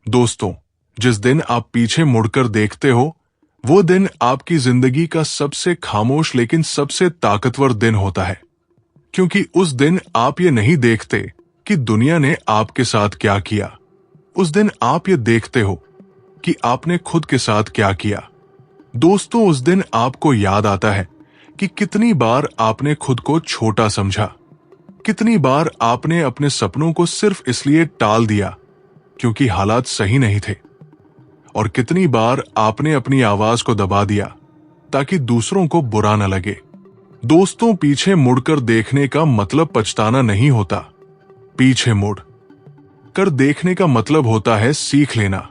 दोस्तों, जिस दिन आप पीछे मुड़कर देखते हो, वो दिन आपकी जिंदगी का सबसे खामोश लेकिन सबसे ताकतवर दिन होता है। क्योंकि उस दिन आप ये नहीं देखते कि दुनिया ने आपके साथ क्या किया। उस दिन आप ये देखते हो कि आपने खुद के साथ क्या किया। दोस्तों, उस दिन आपको याद आता है कि कितनी बार आपने खुद को छोटा समझा, कितनी बार आपने अपने सपनों को सिर्फ इसलिए टाल दिया क्योंकि हालात सही नहीं थे, और कितनी बार आपने अपनी आवाज को दबा दिया ताकि दूसरों को बुरा न लगे। दोस्तों, पीछे मुड़कर देखने का मतलब पछताना नहीं होता। पीछे मुड़ कर देखने का मतलब होता है सीख लेना।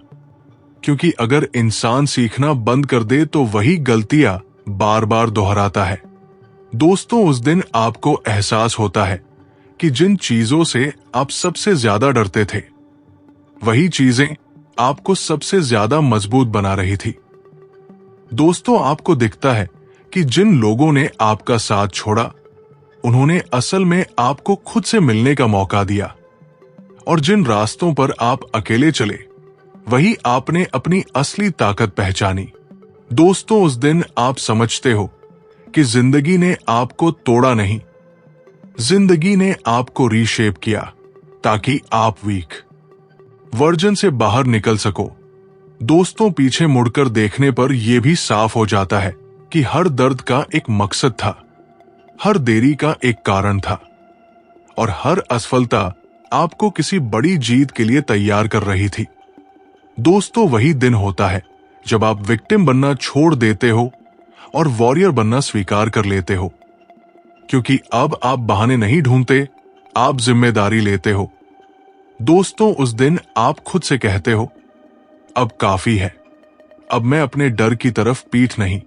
क्योंकि अगर इंसान सीखना बंद कर दे तो वही गलतियां बार बार दोहराता है। दोस्तों, उस दिन आपको एहसास होता है कि जिन चीजों से आप सबसे ज्यादा डरते थे, वही चीजें आपको सबसे ज्यादा मजबूत बना रही थी। दोस्तों, आपको दिखता है कि जिन लोगों ने आपका साथ छोड़ा, उन्होंने असल में आपको खुद से मिलने का मौका दिया, और जिन रास्तों पर आप अकेले चले, वही आपने अपनी असली ताकत पहचानी। दोस्तों, उस दिन आप समझते हो कि जिंदगी ने आपको तोड़ा नहीं, जिंदगी ने आपको रीशेप किया ताकि आप वीक वर्जन से बाहर निकल सको। दोस्तों, पीछे मुड़कर देखने पर यह भी साफ हो जाता है कि हर दर्द का एक मकसद था, हर देरी का एक कारण था, और हर असफलता आपको किसी बड़ी जीत के लिए तैयार कर रही थी। दोस्तों, वही दिन होता है जब आप विक्टिम बनना छोड़ देते हो और वॉरियर बनना स्वीकार कर लेते हो। क्योंकि अब आप बहाने नहीं ढूंढते, आप जिम्मेदारी लेते हो। दोस्तों, उस दिन आप खुद से कहते हो, अब काफी है, अब मैं अपने डर की तरफ पीठ नहीं,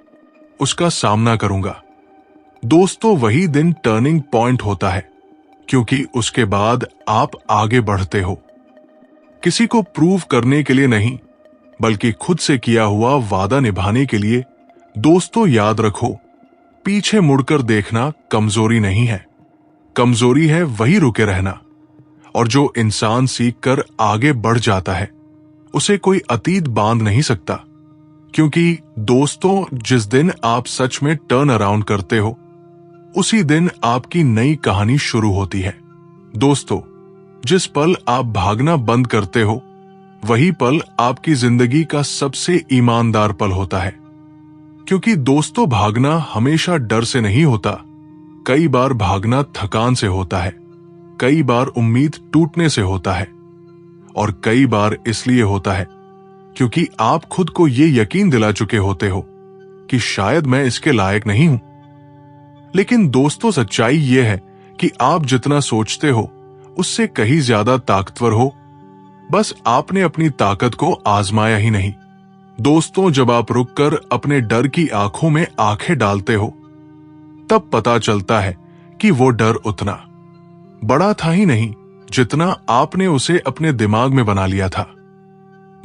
उसका सामना करूंगा। दोस्तों, वही दिन टर्निंग पॉइंट होता है, क्योंकि उसके बाद आप आगे बढ़ते हो, किसी को प्रूव करने के लिए नहीं, बल्कि खुद से किया हुआ वादा निभाने के लिए। दोस्तों, याद रखो, पीछे मुड़कर देखना कमजोरी नहीं है, कमजोरी है वही रुके रहना। और जो इंसान सीखकर आगे बढ़ जाता है, उसे कोई अतीत बांध नहीं सकता। क्योंकि दोस्तों, जिस दिन आप सच में टर्न अराउंड करते हो, उसी दिन आपकी नई कहानी शुरू होती है। दोस्तों, जिस पल आप भागना बंद करते हो, वही पल आपकी जिंदगी का सबसे ईमानदार पल होता है। क्योंकि दोस्तों, भागना हमेशा डर से नहीं होता, कई बार भागना थकान से होता है, कई बार उम्मीद टूटने से होता है, और कई बार इसलिए होता है क्योंकि आप खुद को ये यकीन दिला चुके होते हो कि शायद मैं इसके लायक नहीं हूं। लेकिन दोस्तों, सच्चाई यह है कि आप जितना सोचते हो उससे कहीं ज्यादा ताकतवर हो, बस आपने अपनी ताकत को आजमाया ही नहीं। दोस्तों, जब आप रुककर अपने डर की आंखों में आंखें डालते हो, तब पता चलता है कि वो डर उतना बड़ा था ही नहीं जितना आपने उसे अपने दिमाग में बना लिया था।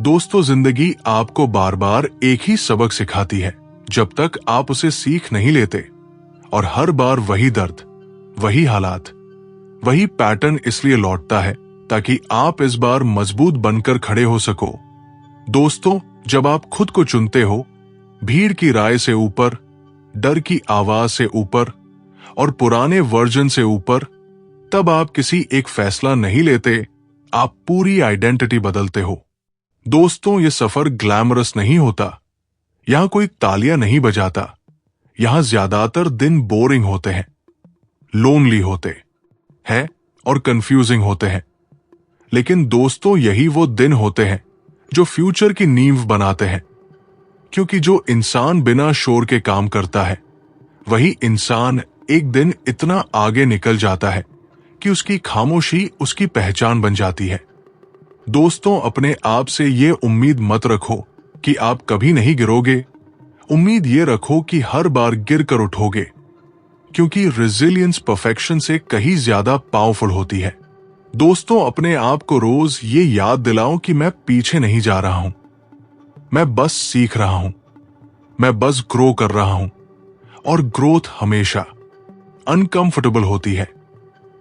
दोस्तों, जिंदगी आपको बार बार एक ही सबक सिखाती है जब तक आप उसे सीख नहीं लेते, और हर बार वही दर्द, वही हालात, वही पैटर्न इसलिए लौटता है ताकि आप इस बार मजबूत बनकर खड़े हो सको। दोस्तों, जब आप खुद को चुनते हो, भीड़ की राय से ऊपर, डर की आवाज से ऊपर, और पुराने वर्जन से ऊपर, तब आप किसी एक फैसला नहीं लेते, आप पूरी आइडेंटिटी बदलते हो। दोस्तों, ये सफर ग्लैमरस नहीं होता, यहां कोई तालियां नहीं बजाता, यहां ज्यादातर दिन बोरिंग होते हैं, लोनली होते हैं और कंफ्यूजिंग होते हैं। लेकिन दोस्तों, यही वो दिन होते हैं जो फ्यूचर की नींव बनाते हैं। क्योंकि जो इंसान बिना शोर के काम करता है, वही इंसान एक दिन इतना आगे निकल जाता है कि उसकी खामोशी उसकी पहचान बन जाती है। दोस्तों, अपने आप से ये उम्मीद मत रखो कि आप कभी नहीं गिरोगे, उम्मीद ये रखो कि हर बार गिर कर उठोगे। क्योंकि रेजिलियंस परफेक्शन से कहीं ज्यादा पावरफुल होती है। दोस्तों, अपने आप को रोज ये याद दिलाओ कि मैं पीछे नहीं जा रहा हूं, मैं बस सीख रहा हूं, मैं बस ग्रो कर रहा हूं, और ग्रोथ हमेशा अनकंफर्टेबल होती है।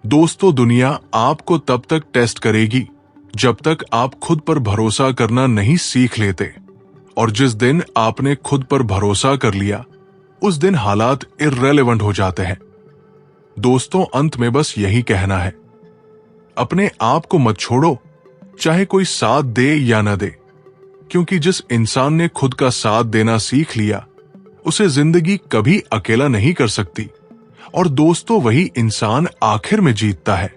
दोस्तों, दुनिया आपको तब तक टेस्ट करेगी जब तक आप खुद पर भरोसा करना नहीं सीख लेते। और जिस दिन आपने खुद पर भरोसा कर लिया, उस दिन हालात इर्रेलेवेंट हो जाते हैं। दोस्तों, अंत में बस यही कहना है, अपने आप को मत छोड़ो, चाहे कोई साथ दे या न दे, क्योंकि जिस इंसान ने खुद का साथ देना सीख लिया, उसे जिंदगी कभी अकेला नहीं कर सकती। और दोस्तों, वही इंसान आखिर में जीतता है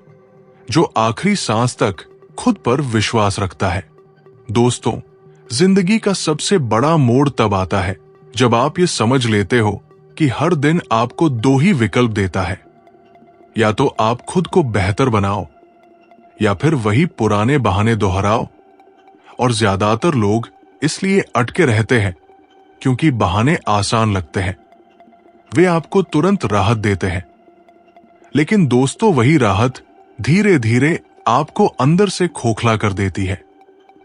जो आखिरी सांस तक खुद पर विश्वास रखता है। दोस्तों, जिंदगी का सबसे बड़ा मोड़ तब आता है जब आप ये समझ लेते हो कि हर दिन आपको दो ही विकल्प देता है, या तो आप खुद को बेहतर बनाओ या फिर वही पुराने बहाने दोहराओ। और ज्यादातर लोग इसलिए अटके रहते हैं क्योंकि बहाने आसान लगते हैं, वे आपको तुरंत राहत देते हैं। लेकिन दोस्तों, वही राहत धीरे धीरे आपको अंदर से खोखला कर देती है,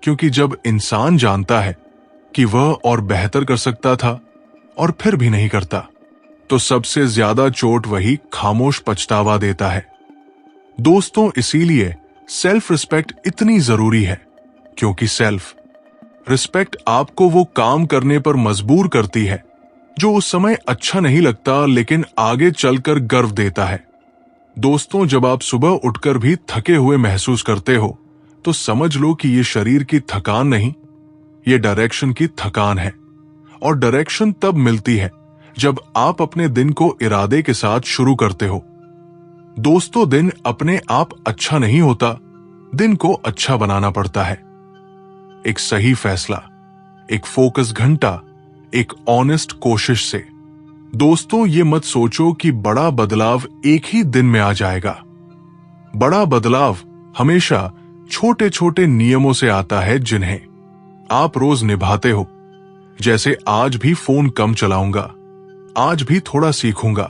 क्योंकि जब इंसान जानता है कि वह और बेहतर कर सकता था और फिर भी नहीं करता, तो सबसे ज्यादा चोट वही खामोश पछतावा देता है। दोस्तों, इसीलिए सेल्फ रिस्पेक्ट इतनी जरूरी है, क्योंकि सेल्फ रिस्पेक्ट आपको वो काम करने पर मजबूर करती है जो उस समय अच्छा नहीं लगता, लेकिन आगे चलकर गर्व देता है। दोस्तों, जब आप सुबह उठकर भी थके हुए महसूस करते हो, तो समझ लो कि ये शरीर की थकान नहीं, ये डायरेक्शन की थकान है। और डायरेक्शन तब मिलती है जब आप अपने दिन को इरादे के साथ शुरू करते हो। दोस्तों, दिन अपने आप अच्छा नहीं होता, दिन को अच्छा बनाना पड़ता है। एक सही फैसला, एक फोकस घंटा, एक ऑनेस्ट कोशिश से। दोस्तों, ये मत सोचो कि बड़ा बदलाव एक ही दिन में आ जाएगा। बड़ा बदलाव हमेशा छोटे छोटे नियमों से आता है, जिन्हें आप रोज निभाते हो। जैसे आज भी फोन कम चलाऊंगा, आज भी थोड़ा सीखूंगा,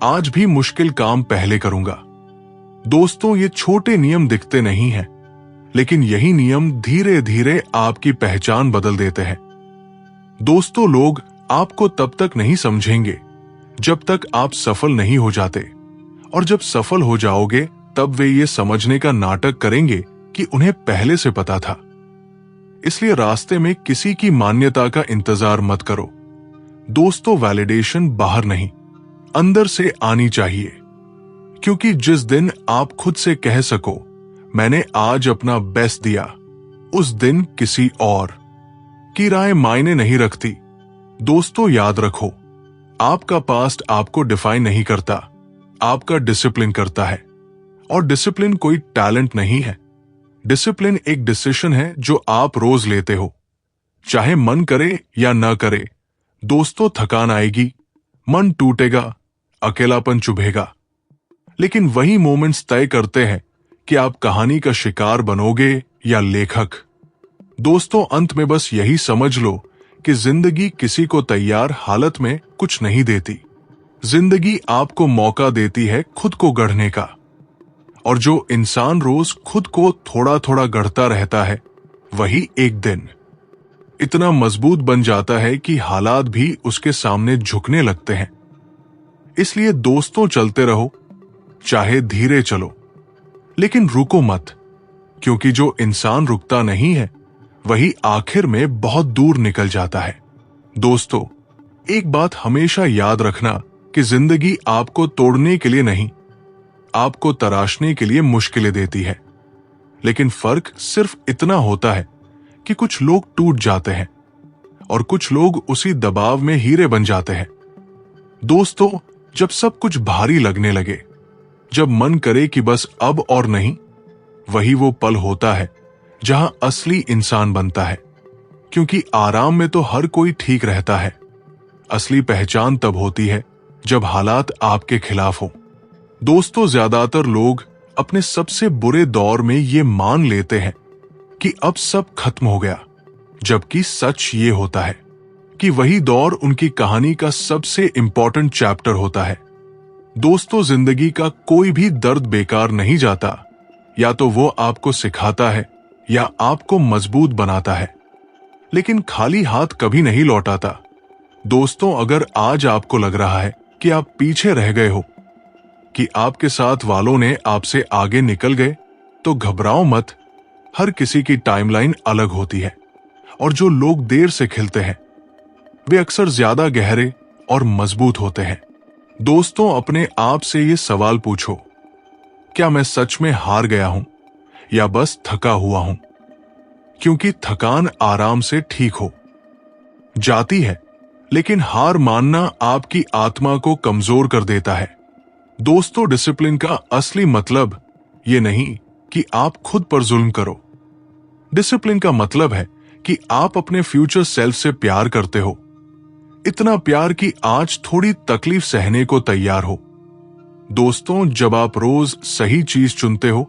आज भी मुश्किल काम पहले करूंगा। दोस्तों, ये छोटे नियम दिखते नहीं हैं, लेकिन यही नियम धीरे धीरे आपकी पहचान बदल देते हैं। दोस्तों, लोग आपको तब तक नहीं समझेंगे जब तक आप सफल नहीं हो जाते, और जब सफल हो जाओगे तब वे ये समझने का नाटक करेंगे कि उन्हें पहले से पता था। इसलिए रास्ते में किसी की मान्यता का इंतजार मत करो। दोस्तों, वैलिडेशन बाहर नहीं, अंदर से आनी चाहिए, क्योंकि जिस दिन आप खुद से कह सको मैंने आज अपना बेस्ट दिया, उस दिन किसी और की राय मायने नहीं रखती। दोस्तों, याद रखो, आपका पास्ट आपको डिफाइन नहीं करता, आपका डिसिप्लिन करता है। और डिसिप्लिन कोई टैलेंट नहीं है, डिसिप्लिन एक डिसीजन है जो आप रोज लेते हो, चाहे मन करे या न करे। दोस्तों, थकान आएगी, मन टूटेगा, अकेलापन चुभेगा, लेकिन वही मोमेंट्स तय करते हैं कि आप कहानी का शिकार बनोगे या लेखक। दोस्तों, अंत में बस यही समझ लो कि जिंदगी किसी को तैयार हालत में कुछ नहीं देती। जिंदगी आपको मौका देती है खुद को गढ़ने का। और जो इंसान रोज खुद को थोड़ा थोड़ा गढ़ता रहता है, वही एक दिन इतना मजबूत बन जाता है कि हालात भी उसके सामने झुकने लगते हैं। इसलिए दोस्तों, चलते रहो, चाहे धीरे चलो, लेकिन रुको मत, क्योंकि जो इंसान रुकता नहीं है वही आखिर में बहुत दूर निकल जाता है। दोस्तों, एक बात हमेशा याद रखना कि जिंदगी आपको तोड़ने के लिए नहीं, आपको तराशने के लिए मुश्किलें देती है। लेकिन फर्क सिर्फ इतना होता है कि कुछ लोग टूट जाते हैं और कुछ लोग उसी दबाव में हीरे बन जाते हैं। दोस्तों, जब सब कुछ भारी लगने लगे, जब मन करे कि बस अब और नहीं, वही वो पल होता है जहां असली इंसान बनता है। क्योंकि आराम में तो हर कोई ठीक रहता है, असली पहचान तब होती है जब हालात आपके खिलाफ हो। दोस्तों, ज्यादातर लोग अपने सबसे बुरे दौर में ये मान लेते हैं कि अब सब खत्म हो गया, जबकि सच ये होता है कि वही दौर उनकी कहानी का सबसे इंपॉर्टेंट चैप्टर होता है। दोस्तों, जिंदगी का कोई भी दर्द बेकार नहीं जाता, या तो वो आपको सिखाता है या आपको मजबूत बनाता है, लेकिन खाली हाथ कभी नहीं लौटाता। दोस्तों, अगर आज आपको लग रहा है कि आप पीछे रह गए हो, कि आपके साथ वालों ने आपसे आगे निकल गए, तो घबराओ मत। हर किसी की टाइमलाइन अलग होती है और जो लोग देर से खिलते हैं वे अक्सर ज्यादा गहरे और मजबूत होते हैं। दोस्तों, अपने आप से ये सवाल पूछो, क्या मैं सच में हार गया हूं या बस थका हुआ हूं? क्योंकि थकान आराम से ठीक हो जाती है, लेकिन हार मानना आपकी आत्मा को कमजोर कर देता है। दोस्तों, डिसिप्लिन का असली मतलब ये नहीं कि आप खुद पर जुल्म करो। डिसिप्लिन का मतलब है कि आप अपने फ्यूचर सेल्फ से प्यार करते हो, इतना प्यार कि आज थोड़ी तकलीफ सहने को तैयार हो। दोस्तों, जब आप रोज सही चीज चुनते हो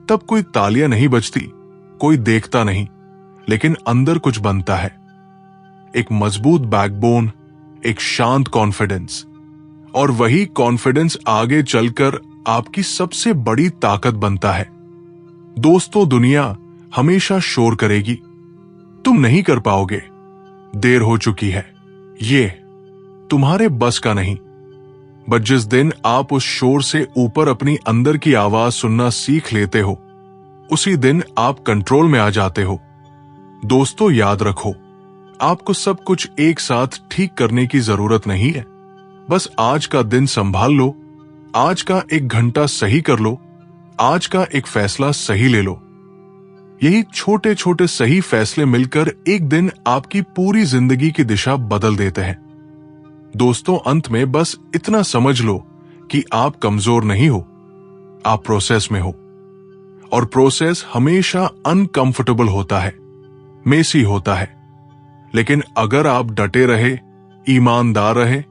तब कोई तालियां नहीं बजती, कोई देखता नहीं, लेकिन अंदर कुछ बनता है। एक मजबूत बैकबोन, एक शांत कॉन्फिडेंस, और वही कॉन्फिडेंस आगे चलकर आपकी सबसे बड़ी ताकत बनता है। दोस्तों, दुनिया हमेशा शोर करेगी, तुम नहीं कर पाओगे, देर हो चुकी है, ये तुम्हारे बस का नहीं। बट जिस दिन आप उस शोर से ऊपर अपनी अंदर की आवाज सुनना सीख लेते हो, उसी दिन आप कंट्रोल में आ जाते हो। दोस्तों, याद रखो, आपको सब कुछ एक साथ ठीक करने की जरूरत नहीं है। बस आज का दिन संभाल लो, आज का 1 घंटा सही कर लो, आज का एक फैसला सही ले लो। यही छोटे छोटे सही फैसले मिलकर एक दिन आपकी पूरी जिंदगी की दिशा बदल देते हैं। दोस्तों, अंत में बस इतना समझ लो कि आप कमजोर नहीं हो, आप प्रोसेस में हो, और प्रोसेस हमेशा अनकंफर्टेबल होता है, मेसी होता है। लेकिन अगर आप डटे रहे, ईमानदार रहे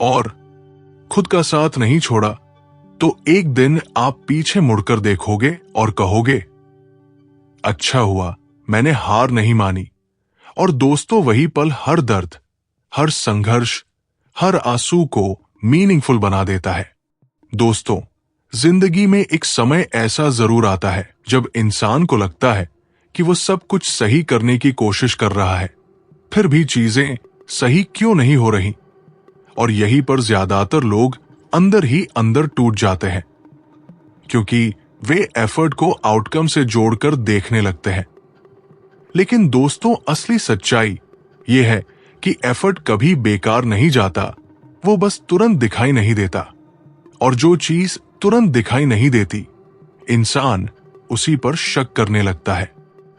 और खुद का साथ नहीं छोड़ा, तो एक दिन आप पीछे मुड़कर देखोगे और कहोगे, अच्छा हुआ मैंने हार नहीं मानी। और दोस्तों, वही पल हर दर्द, हर संघर्ष, हर आंसू को मीनिंगफुल बना देता है। दोस्तों, जिंदगी में एक समय ऐसा जरूर आता है जब इंसान को लगता है कि वो सब कुछ सही करने की कोशिश कर रहा है, फिर भी चीजें सही क्यों नहीं हो रही। और यहीं पर ज्यादातर लोग अंदर ही अंदर टूट जाते हैं, क्योंकि वे एफर्ट को आउटकम से जोड़कर देखने लगते हैं। लेकिन दोस्तों, असली सच्चाई यह है कि एफर्ट कभी बेकार नहीं जाता, वो बस तुरंत दिखाई नहीं देता। और जो चीज तुरंत दिखाई नहीं देती, इंसान उसी पर शक करने लगता है।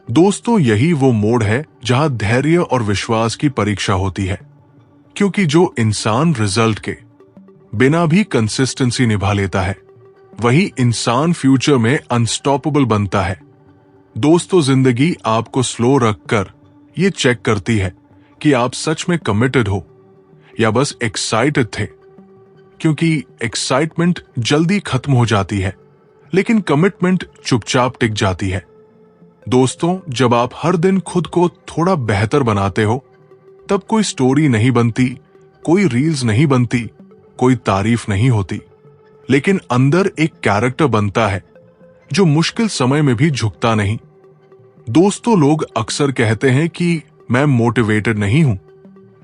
दोस्तों, यही वो मोड़ है जहां धैर्य और विश्वास की परीक्षा होती है, क्योंकि जो इंसान रिजल्ट के बिना भी कंसिस्टेंसी निभा लेता है, वही इंसान फ्यूचर में अनस्टॉपेबल बनता है। दोस्तों, जिंदगी आपको स्लो रखकर ये चेक करती है कि आप सच में कमिटेड हो या बस एक्साइटेड थे, क्योंकि एक्साइटमेंट जल्दी खत्म हो जाती है, लेकिन कमिटमेंट चुपचाप टिक जाती है। दोस्तों, जब आप हर दिन खुद को थोड़ा बेहतर बनाते हो, तब कोई स्टोरी नहीं बनती, कोई रील्स नहीं बनती, कोई तारीफ नहीं होती, लेकिन अंदर एक कैरेक्टर बनता है जो मुश्किल समय में भी झुकता नहीं। दोस्तों, लोग अक्सर कहते हैं कि मैं मोटिवेटेड नहीं हूं,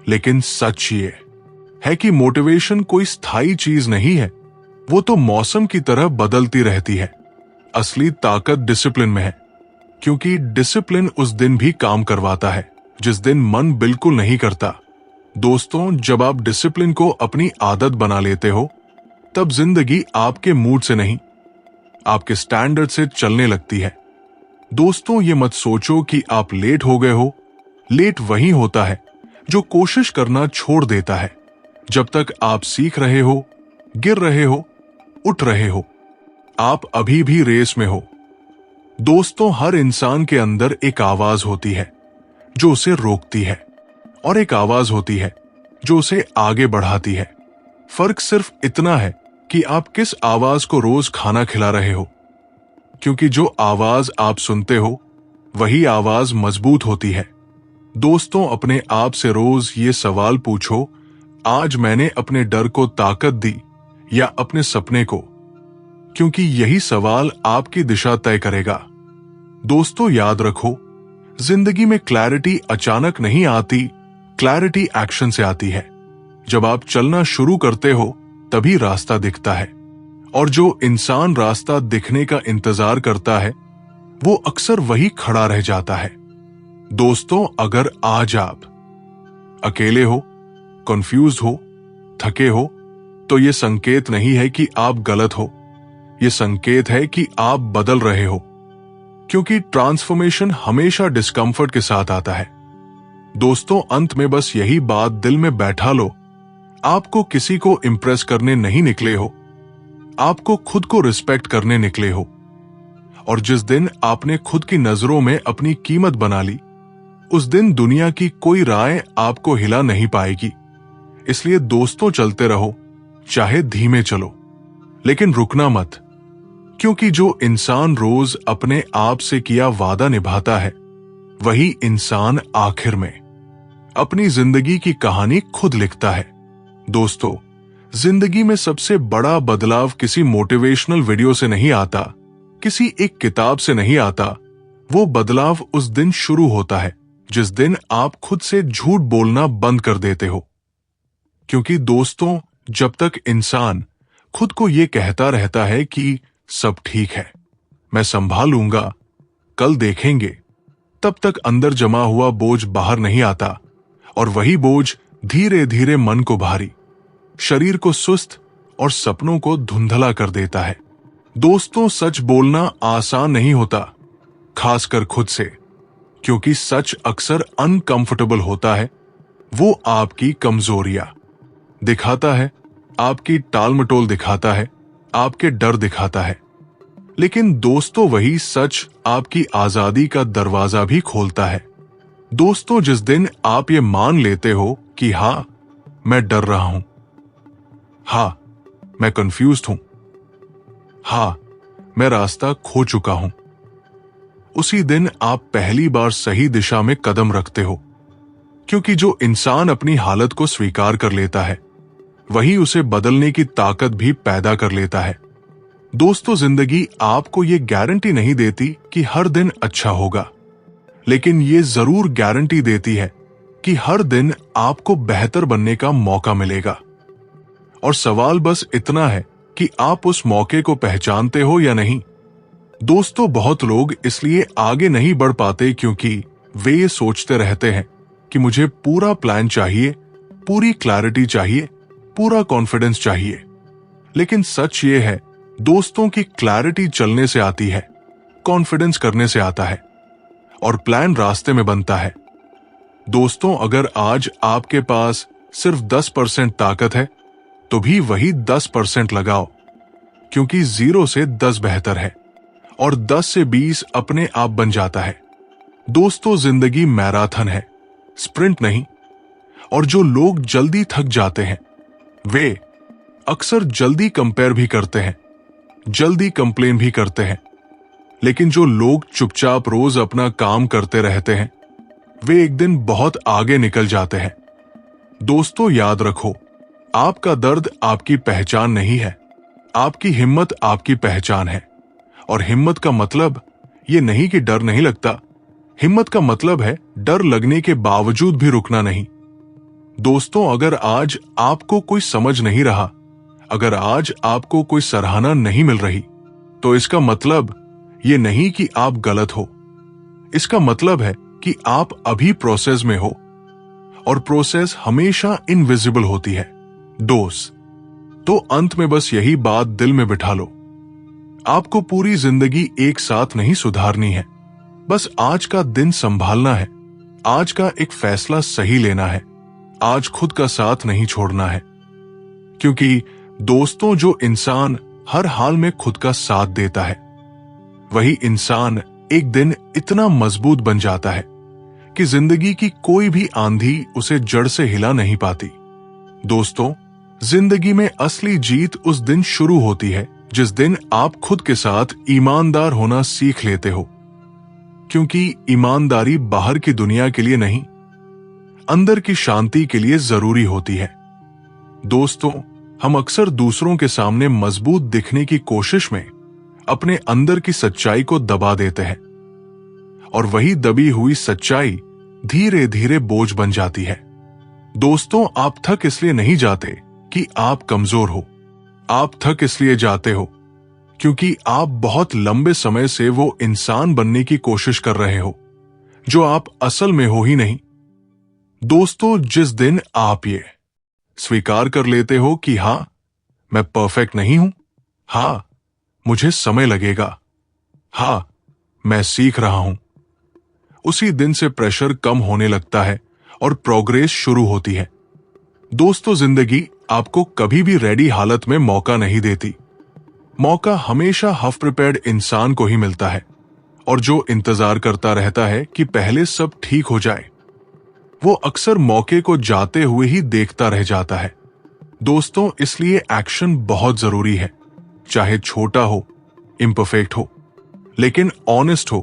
लेकिन सच ये है कि मोटिवेशन कोई स्थायी चीज नहीं है, वो तो मौसम की तरह बदलती रहती है। असली ताकत डिसिप्लिन में है, क्योंकि डिसिप्लिन उस दिन भी काम करवाता है जिस दिन मन बिल्कुल नहीं करता। दोस्तों, जब आप डिसिप्लिन को अपनी आदत बना लेते हो, तब जिंदगी आपके मूड से नहीं, आपके स्टैंडर्ड से चलने लगती है। दोस्तों, ये मत सोचो कि आप लेट हो गए हो। लेट वही होता है जो कोशिश करना छोड़ देता है। जब तक आप सीख रहे हो, गिर रहे हो, उठ रहे हो, आप अभी भी रेस में हो। दोस्तों, हर इंसान के अंदर एक आवाज होती है जो उसे रोकती है, और एक आवाज होती है जो उसे आगे बढ़ाती है। फर्क सिर्फ इतना है कि आप किस आवाज को रोज खाना खिला रहे हो, क्योंकि जो आवाज आप सुनते हो वही आवाज मजबूत होती है। दोस्तों, अपने आप से रोज ये सवाल पूछो, आज मैंने अपने डर को ताकत दी या अपने सपने को, क्योंकि यही सवाल आपकी दिशा तय करेगा। दोस्तों, याद रखो, जिंदगी में क्लैरिटी अचानक नहीं आती, क्लैरिटी एक्शन से आती है। जब आप चलना शुरू करते हो तभी रास्ता दिखता है, और जो इंसान रास्ता दिखने का इंतजार करता है वो अक्सर वही खड़ा रह जाता है। दोस्तों, अगर आज आप अकेले हो, कंफ्यूज हो, थके हो, तो ये संकेत नहीं है कि आप गलत हो, ये संकेत है कि आप बदल रहे हो। क्योंकि ट्रांसफॉर्मेशन हमेशा डिस्कंफर्ट के साथ आता है। दोस्तों, अंत में बस यही बात दिल में बैठा लो, आपको किसी को इंप्रेस करने नहीं निकले हो, आपको खुद को रिस्पेक्ट करने निकले हो। और जिस दिन आपने खुद की नजरों में अपनी कीमत बना ली, उस दिन दुनिया की कोई राय आपको हिला नहीं पाएगी। इसलिए दोस्तों, चलते रहो, चाहे धीमे चलो, लेकिन रुकना मत। क्योंकि जो इंसान रोज अपने आप से किया वादा निभाता है, वही इंसान आखिर में अपनी जिंदगी की कहानी खुद लिखता है। दोस्तों, जिंदगी में सबसे बड़ा बदलाव किसी मोटिवेशनल वीडियो से नहीं आता, किसी एक किताब से नहीं आता। वो बदलाव उस दिन शुरू होता है जिस दिन आप खुद से झूठ बोलना बंद कर देते हो। क्योंकि दोस्तों, जब तक इंसान खुद को ये कहता रहता है कि सब ठीक है, मैं संभाल लूंगा, कल देखेंगे, तब तक अंदर जमा हुआ बोझ बाहर नहीं आता। और वही बोझ धीरे धीरे मन को भारी, शरीर को सुस्त और सपनों को धुंधला कर देता है। दोस्तों, सच बोलना आसान नहीं होता, खासकर खुद से। क्योंकि सच अक्सर अनकंफर्टेबल होता है। वो आपकी कमजोरियां दिखाता है, आपकी टालमटोल दिखाता है, आपके डर दिखाता है। लेकिन दोस्तों, वही सच आपकी आजादी का दरवाजा भी खोलता है। दोस्तों, जिस दिन आप ये मान लेते हो कि हां, मैं डर रहा हूं, हां, मैं कंफ्यूज्ड हूं, हां, मैं रास्ता खो चुका हूं, उसी दिन आप पहली बार सही दिशा में कदम रखते हो। क्योंकि जो इंसान अपनी हालत को स्वीकार कर लेता है, वही उसे बदलने की ताकत भी पैदा कर लेता है। दोस्तों, जिंदगी आपको ये गारंटी नहीं देती कि हर दिन अच्छा होगा, लेकिन ये जरूर गारंटी देती है कि हर दिन आपको बेहतर बनने का मौका मिलेगा। और सवाल बस इतना है कि आप उस मौके को पहचानते हो या नहीं। दोस्तों, बहुत लोग इसलिए आगे नहीं बढ़ पाते क्योंकि वे ये सोचते रहते हैं कि मुझे पूरा प्लान चाहिए, पूरी क्लैरिटी चाहिए, पूरा कॉन्फिडेंस चाहिए। लेकिन सच ये है, दोस्तों, की क्लैरिटी चलने से आती है, कॉन्फिडेंस करने से आता है, और प्लान रास्ते में बनता है। दोस्तों, अगर आज आपके पास सिर्फ 10% ताकत है, तो भी वही 10% लगाओ। क्योंकि 0 से 10 बेहतर है, और 10 से 20 अपने आप बन जाता है। दोस्तों, जिंदगी मैराथन है, स्प्रिंट नहीं। और जो लोग जल्दी थक जाते हैं, वे अक्सर जल्दी कंपेयर भी करते हैं, जल्दी कंप्लेन भी करते हैं। लेकिन जो लोग चुपचाप रोज अपना काम करते रहते हैं, वे एक दिन बहुत आगे निकल जाते हैं। दोस्तों, याद रखो, आपका दर्द आपकी पहचान नहीं है, आपकी हिम्मत आपकी पहचान है। और हिम्मत का मतलब ये नहीं कि डर नहीं लगता, हिम्मत का मतलब है डर लगने के बावजूद भी रुकना नहीं। दोस्तों, अगर आज आपको कोई समझ नहीं रहा, अगर आज आपको कोई सराहना नहीं मिल रही, तो इसका मतलब ये नहीं कि आप गलत हो। इसका मतलब है कि आप अभी प्रोसेस में हो, और प्रोसेस हमेशा इनविजिबल होती है। दोस्त, तो अंत में बस यही बात दिल में बिठा लो, आपको पूरी जिंदगी एक साथ नहीं सुधारनी है। बस आज का दिन संभालना है, आज का एक फैसला सही लेना है, आज खुद का साथ नहीं छोड़ना है। क्योंकि दोस्तों, जो इंसान हर हाल में खुद का साथ देता है, वही इंसान एक दिन इतना मजबूत बन जाता है कि जिंदगी की कोई भी आंधी उसे जड़ से हिला नहीं पाती। दोस्तों, जिंदगी में असली जीत उस दिन शुरू होती है जिस दिन आप खुद के साथ ईमानदार होना सीख लेते हो। क्योंकि ईमानदारी बाहर की दुनिया के लिए नहीं, अंदर की शांति के लिए जरूरी होती है। दोस्तों, हम अक्सर दूसरों के सामने मजबूत दिखने की कोशिश में अपने अंदर की सच्चाई को दबा देते हैं, और वही दबी हुई सच्चाई धीरे धीरे बोझ बन जाती है। दोस्तों, आप थक इसलिए नहीं जाते कि आप कमजोर हो, आप थक इसलिए जाते हो क्योंकि आप बहुत लंबे समय से वो इंसान बनने की कोशिश कर रहे हो जो आप असल में हो ही नहीं। दोस्तों, जिस दिन आप ये स्वीकार कर लेते हो कि हां, मैं परफेक्ट नहीं हूं, हां, मुझे समय लगेगा, हां, मैं सीख रहा हूं, उसी दिन से प्रेशर कम होने लगता है और प्रोग्रेस शुरू होती है। दोस्तों, जिंदगी आपको कभी भी रेडी हालत में मौका नहीं देती। मौका हमेशा हाफ प्रिपेयर्ड इंसान को ही मिलता है, और जो इंतजार करता रहता है कि पहले सब ठीक हो जाए, वो अक्सर मौके को जाते हुए ही देखता रह जाता है। दोस्तों, इसलिए एक्शन बहुत जरूरी है, चाहे छोटा हो, इम्परफेक्ट हो, लेकिन ऑनेस्ट हो,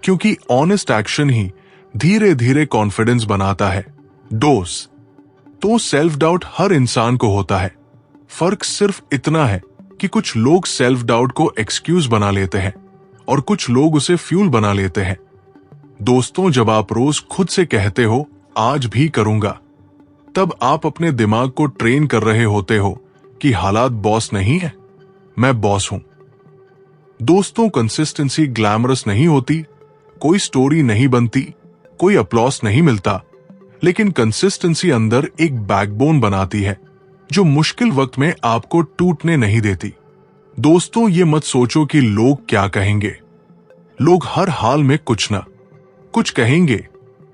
क्योंकि ऑनेस्ट एक्शन ही धीरे धीरे कॉन्फिडेंस बनाता है। डोज तो सेल्फ डाउट हर इंसान को होता है। फर्क सिर्फ इतना है कि कुछ लोग सेल्फ डाउट को एक्सक्यूज बना लेते हैं और कुछ लोग उसे फ्यूल बना लेते हैं। दोस्तों, जब आप रोज खुद से कहते हो आज भी करूंगा, तब आप अपने दिमाग को ट्रेन कर रहे होते हो कि हालात बॉस नहीं है, मैं बॉस हूं। दोस्तों, कंसिस्टेंसी ग्लैमरस नहीं होती, कोई स्टोरी नहीं बनती, कोई अप्लॉस नहीं मिलता, लेकिन कंसिस्टेंसी अंदर एक बैकबोन बनाती है जो मुश्किल वक्त में आपको टूटने नहीं देती। दोस्तों, ये मत सोचो कि लोग क्या कहेंगे। लोग हर हाल में कुछ ना कुछ कहेंगे,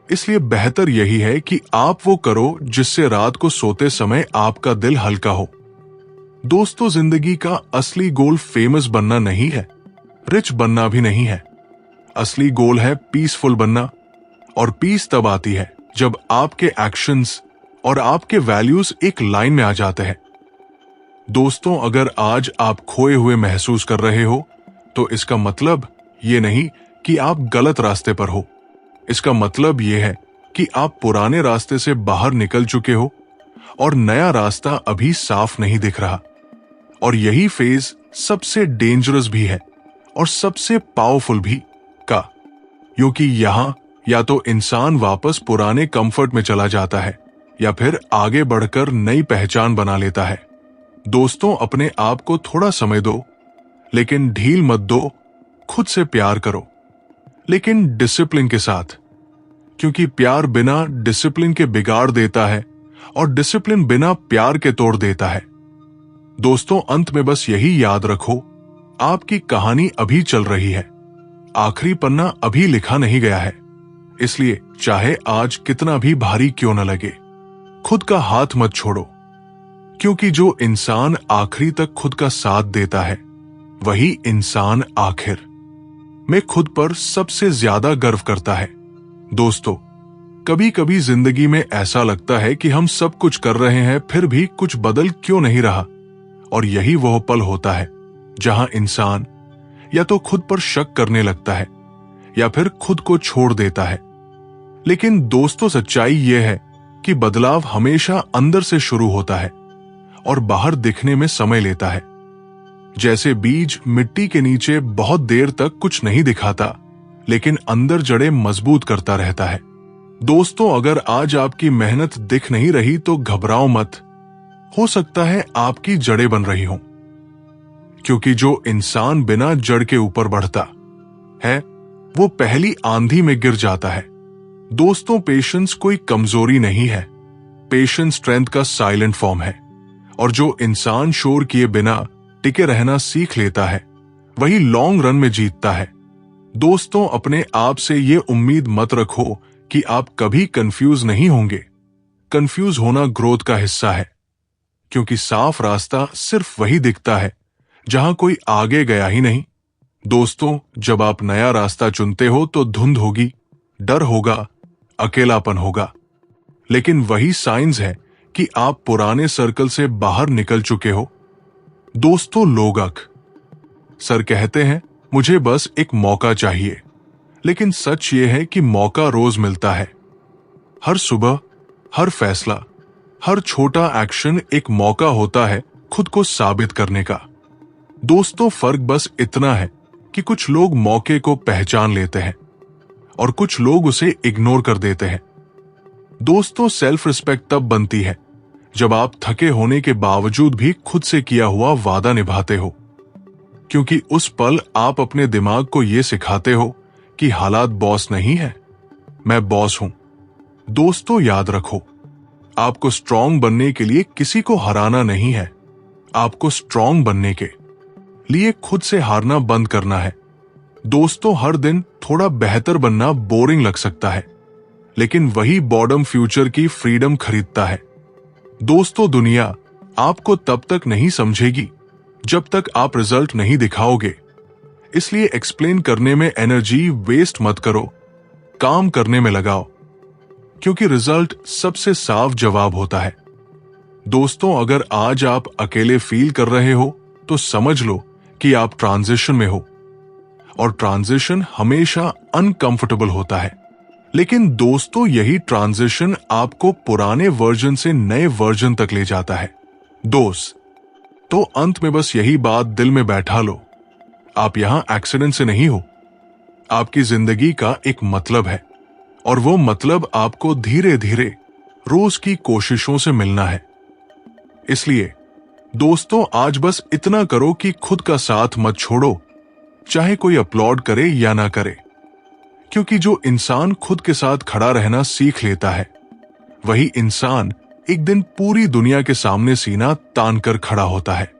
इसलिए बेहतर यही है कि आप वो करो जिससे रात को सोते समय आपका दिल हल्का हो। दोस्तों, जिंदगी का असली गोल फेमस बनना नहीं है, रिच बनना भी नहीं है। असली गोल है पीसफुल बनना, और पीस तब आती है जब आपके एक्शंस और आपके वैल्यूज एक लाइन में आ जाते हैं। दोस्तों, अगर आज आप खोए हुए महसूस कर रहे हो, तो इसका मतलब ये नहीं कि आप गलत रास्ते पर हो। इसका मतलब यह है कि आप पुराने रास्ते से बाहर निकल चुके हो और नया रास्ता अभी साफ नहीं दिख रहा। और यही फेज सबसे डेंजरस भी है और सबसे पावरफुल भी का, क्योंकि यहां या तो इंसान वापस पुराने कंफर्ट में चला जाता है या फिर आगे बढ़कर नई पहचान बना लेता है। दोस्तों, अपने आप को थोड़ा समय दो, लेकिन ढील मत दो। खुद से प्यार करो, लेकिन डिसिप्लिन के साथ, क्योंकि प्यार बिना डिसिप्लिन के बिगाड़ देता है और डिसिप्लिन बिना प्यार के तोड़ देता है। दोस्तों, अंत में बस यही याद रखो, आपकी कहानी अभी चल रही है, आखिरी पन्ना अभी लिखा नहीं गया है। इसलिए चाहे आज कितना भी भारी क्यों न लगे, खुद का हाथ मत छोड़ो, क्योंकि जो इंसान आखिरी तक खुद का साथ देता है, वही इंसान आखिर में खुद पर सबसे ज्यादा गर्व करता है। दोस्तों, कभी कभी जिंदगी में ऐसा लगता है कि हम सब कुछ कर रहे हैं, फिर भी कुछ बदल क्यों नहीं रहा। और यही वह पल होता है जहां इंसान या तो खुद पर शक करने लगता है या फिर खुद को छोड़ देता है। लेकिन दोस्तों, सच्चाई यह है कि बदलाव हमेशा अंदर से शुरू होता है और बाहर दिखने में समय लेता है। जैसे बीज मिट्टी के नीचे बहुत देर तक कुछ नहीं दिखाता, लेकिन अंदर जड़ें मजबूत करता रहता है। दोस्तों, अगर आज आपकी मेहनत दिख नहीं रही तो घबराओ मत, हो सकता है आपकी जड़ें बन रही हों, क्योंकि जो इंसान बिना जड़ के ऊपर बढ़ता है वो पहली आंधी में गिर जाता है। दोस्तों, पेशेंस कोई कमजोरी नहीं है, पेशेंस स्ट्रेंथ का साइलेंट फॉर्म है। और जो इंसान शोर किए बिना टिके रहना सीख लेता है, वही लॉन्ग रन में जीतता है। दोस्तों, अपने आप से ये उम्मीद मत रखो कि आप कभी कंफ्यूज नहीं होंगे। कंफ्यूज होना ग्रोथ का हिस्सा है, क्योंकि साफ रास्ता सिर्फ वही दिखता है जहां कोई आगे गया ही नहीं। दोस्तों, जब आप नया रास्ता चुनते हो तो धुंध होगी, डर होगा, अकेलापन होगा, लेकिन वही साइंस है कि आप पुराने सर्कल से बाहर निकल चुके हो। दोस्तों, लोग सर कहते हैं मुझे बस एक मौका चाहिए, लेकिन सच ये है कि मौका रोज मिलता है। हर सुबह, हर फैसला, हर छोटा एक्शन एक मौका होता है खुद को साबित करने का। दोस्तों, फर्क बस इतना है कि कुछ लोग मौके को पहचान लेते हैं और कुछ लोग उसे इग्नोर कर देते हैं। दोस्तों, सेल्फ रिस्पेक्ट तब बनती है जब आप थके होने के बावजूद भी खुद से किया हुआ वादा निभाते हो, क्योंकि उस पल आप अपने दिमाग को यह सिखाते हो कि हालात बॉस नहीं है, मैं बॉस हूं। दोस्तों याद रखो, आपको स्ट्रांग बनने के लिए किसी को हराना नहीं है, आपको स्ट्रांग बनने के लिए खुद से हारना बंद करना है। दोस्तों, हर दिन थोड़ा बेहतर बनना बोरिंग लग सकता है, लेकिन वही बॉर्डम फ्यूचर की फ्रीडम खरीदता है। दोस्तों, दुनिया आपको तब तक नहीं समझेगी जब तक आप रिजल्ट नहीं दिखाओगे। इसलिए एक्सप्लेन करने में एनर्जी वेस्ट मत करो, काम करने में लगाओ, क्योंकि रिजल्ट सबसे साफ जवाब होता है। दोस्तों, अगर आज आप अकेले फील कर रहे हो तो समझ लो कि आप ट्रांजिशन में हो, और ट्रांजिशन हमेशा अनकंफर्टेबल होता है। लेकिन दोस्तों, यही ट्रांजिशन आपको पुराने वर्जन से नए वर्जन तक ले जाता है। दोस्त, तो अंत में बस यही बात दिल में बैठा लो, आप यहां एक्सीडेंट से नहीं हो। आपकी जिंदगी का एक मतलब है, और वो मतलब आपको धीरे धीरे रोज की कोशिशों से मिलना है। इसलिए दोस्तों, आज बस इतना करो कि खुद का साथ मत छोड़ो, चाहे कोई अपलॉड करे या ना करे, क्योंकि जो इंसान खुद के साथ खड़ा रहना सीख लेता है, वही इंसान एक दिन पूरी दुनिया के सामने सीना तान कर खड़ा होता है।